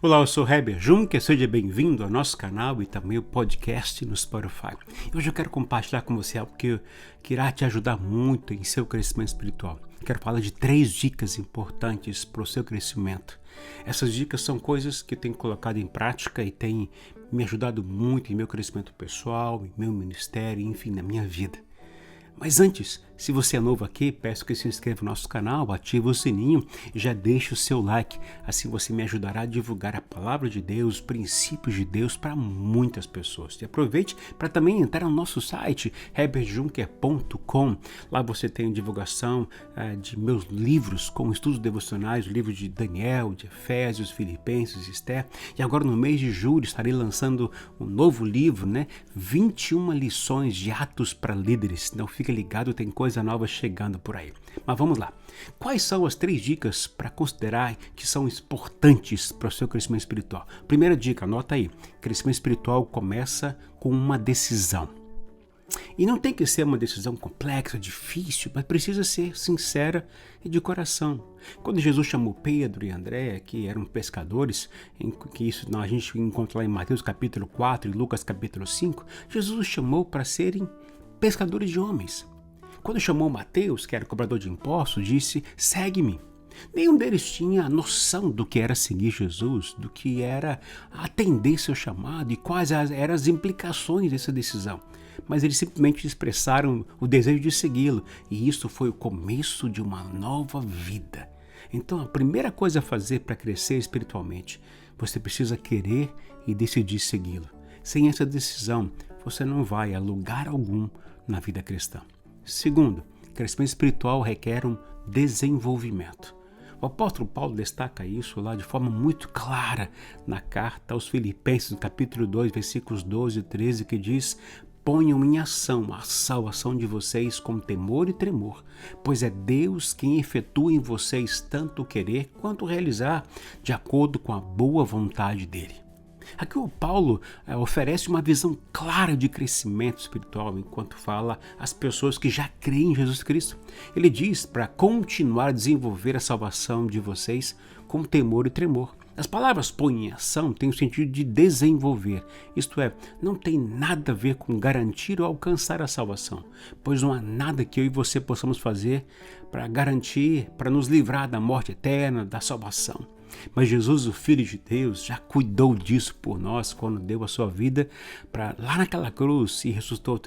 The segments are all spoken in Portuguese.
Olá, eu sou Heber Juncker, seja bem-vindo ao nosso canal e também ao podcast no Spotify. Hoje eu quero compartilhar com você algo que irá te ajudar muito em seu crescimento espiritual. Quero falar de 3 dicas importantes para o seu crescimento. Essas dicas são coisas que eu tenho colocado em prática e têm me ajudado muito em meu crescimento pessoal, em meu ministério, enfim, na minha vida. Mas antes, se você é novo aqui, peço que se inscreva no nosso canal, ative o sininho e já deixe o seu like. Assim você me ajudará a divulgar a palavra de Deus, os princípios de Deus para muitas pessoas. E aproveite para também entrar no nosso site, heberjuncker.com. Lá você tem divulgação de meus livros, com estudos devocionais, o livro de Daniel, de Efésios, Filipenses, Esther. E agora no mês de julho estarei lançando um novo livro, 21 lições de Atos para líderes. Então fica ligado, tem coisa nova chegando por aí. Mas vamos lá. Quais são as 3 dicas para considerar que são importantes para o seu crescimento espiritual? Primeira dica, anota aí. Crescimento espiritual começa com uma decisão. E não tem que ser uma decisão complexa, difícil, mas precisa ser sincera e de coração. Quando Jesus chamou Pedro e André, que eram pescadores, que isso a gente encontra lá em Mateus capítulo 4 e Lucas capítulo 5, Jesus os chamou para serem pescadores de homens. Quando chamou Mateus, que era cobrador de impostos, disse: segue-me. Nenhum deles tinha noção do que era seguir Jesus, do que era atender seu chamado e quais eram as implicações dessa decisão. Mas eles simplesmente expressaram o desejo de segui-lo, e isso foi o começo de uma nova vida. Então, a primeira coisa a fazer para crescer espiritualmente, você precisa querer e decidir segui-lo. Sem essa decisão, você não vai a lugar algum na vida cristã. Segundo, crescimento espiritual requer um desenvolvimento. O apóstolo Paulo destaca isso lá de forma muito clara na carta aos Filipenses, no capítulo 2, versículos 12 e 13, que diz: ponham em ação a salvação de vocês com temor e tremor, pois é Deus quem efetua em vocês tanto o querer quanto o realizar, de acordo com a boa vontade dele. Aqui o Paulo oferece uma visão clara de crescimento espiritual enquanto fala às pessoas que já creem em Jesus Cristo. Ele diz para continuar a desenvolver a salvação de vocês com temor e tremor. As palavras pôr em ação têm o sentido de desenvolver, isto é, não tem nada a ver com garantir ou alcançar a salvação, pois não há nada que eu e você possamos fazer para garantir, para nos livrar da morte eterna, da salvação. Mas Jesus, o Filho de Deus, já cuidou disso por nós quando deu a sua vida lá naquela cruz e ressuscitou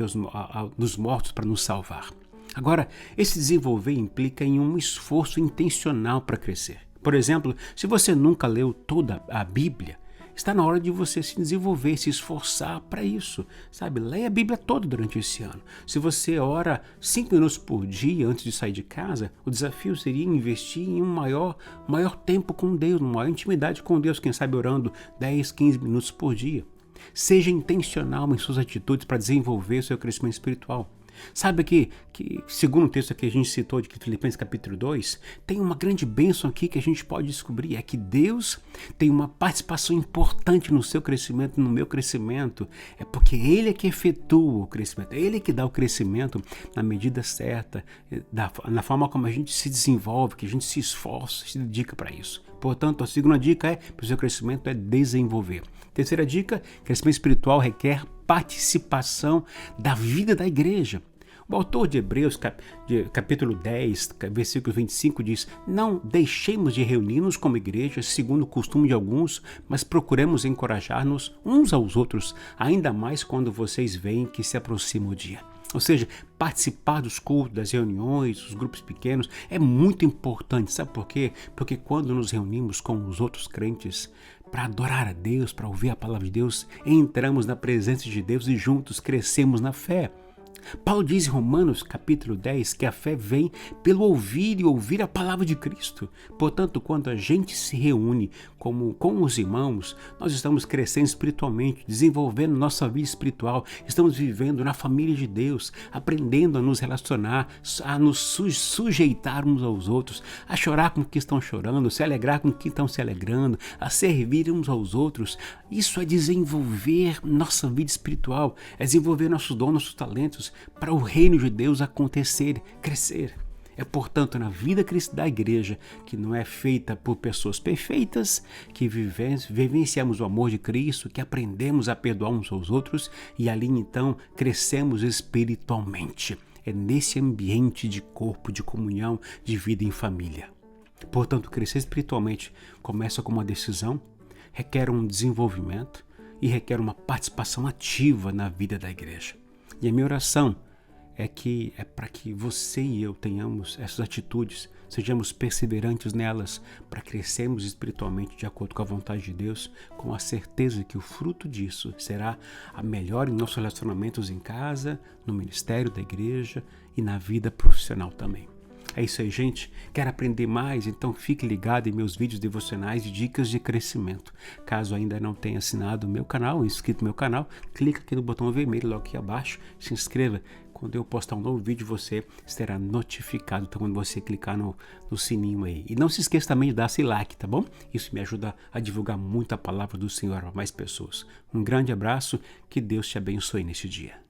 dos mortos para nos salvar. Agora, esse desenvolver implica em um esforço intencional para crescer. Por exemplo, se você nunca leu toda a Bíblia, está na hora de você se desenvolver, se esforçar para isso, sabe? Leia a Bíblia toda durante esse ano. Se você ora 5 minutos por dia antes de sair de casa, o desafio seria investir em um maior tempo com Deus, uma maior intimidade com Deus, quem sabe orando 10, 15 minutos por dia. Seja intencional em suas atitudes para desenvolver o seu crescimento espiritual. Sabe que segundo o texto que a gente citou de Filipenses capítulo 2, tem uma grande bênção aqui que a gente pode descobrir, é que Deus tem uma participação importante no seu crescimento, no meu crescimento, é porque Ele é que efetua o crescimento, Ele é que dá o crescimento na medida certa, na forma como a gente se desenvolve, que a gente se esforça, se dedica para isso. Portanto, a segunda dica para o seu crescimento é desenvolver. Terceira dica, crescimento espiritual requer participação da vida da igreja. O autor de Hebreus, capítulo 10, versículo 25, diz: não deixemos de reunir-nos como igreja, segundo o costume de alguns, mas procuremos encorajar-nos uns aos outros, ainda mais quando vocês veem que se aproxima o dia. Ou seja, participar dos cultos, das reuniões, dos grupos pequenos é muito importante. Sabe por quê? Porque quando nos reunimos com os outros crentes para adorar a Deus, para ouvir a palavra de Deus, entramos na presença de Deus e juntos crescemos na fé. Paulo diz em Romanos capítulo 10 que a fé vem pelo ouvir e ouvir a palavra de Cristo. Portanto, quando a gente se reúne com os irmãos, nós estamos crescendo espiritualmente, desenvolvendo nossa vida espiritual, estamos vivendo na família de Deus, aprendendo a nos relacionar, a nos sujeitar uns aos outros, a chorar com o que estão chorando, se alegrar com o que estão se alegrando, a servir uns aos outros. Isso é desenvolver nossa vida espiritual, é desenvolver nossos dons, nossos talentos, para o reino de Deus acontecer, crescer. É, portanto, na vida cristã da igreja, que não é feita por pessoas perfeitas, que vivenciamos o amor de Cristo, que aprendemos a perdoar uns aos outros e ali então crescemos espiritualmente. É nesse ambiente de corpo, de comunhão, de vida em família. Portanto, crescer espiritualmente começa com uma decisão, requer um desenvolvimento e requer uma participação ativa na vida da igreja. E a minha oração é para que você e eu tenhamos essas atitudes, sejamos perseverantes nelas, para crescermos espiritualmente de acordo com a vontade de Deus, com a certeza que o fruto disso será a melhor em nossos relacionamentos em casa, no ministério da igreja e na vida profissional também. É isso aí, gente. Quer aprender mais? Então fique ligado em meus vídeos devocionais de dicas de crescimento. Caso ainda não tenha assinado o meu canal, inscrito no meu canal, clica aqui no botão vermelho logo aqui abaixo, se inscreva. Quando eu postar um novo vídeo, você será notificado quando você clicar no sininho aí. E não se esqueça também de dar esse like, tá bom? Isso me ajuda a divulgar muito a palavra do Senhor para mais pessoas. Um grande abraço, que Deus te abençoe neste dia.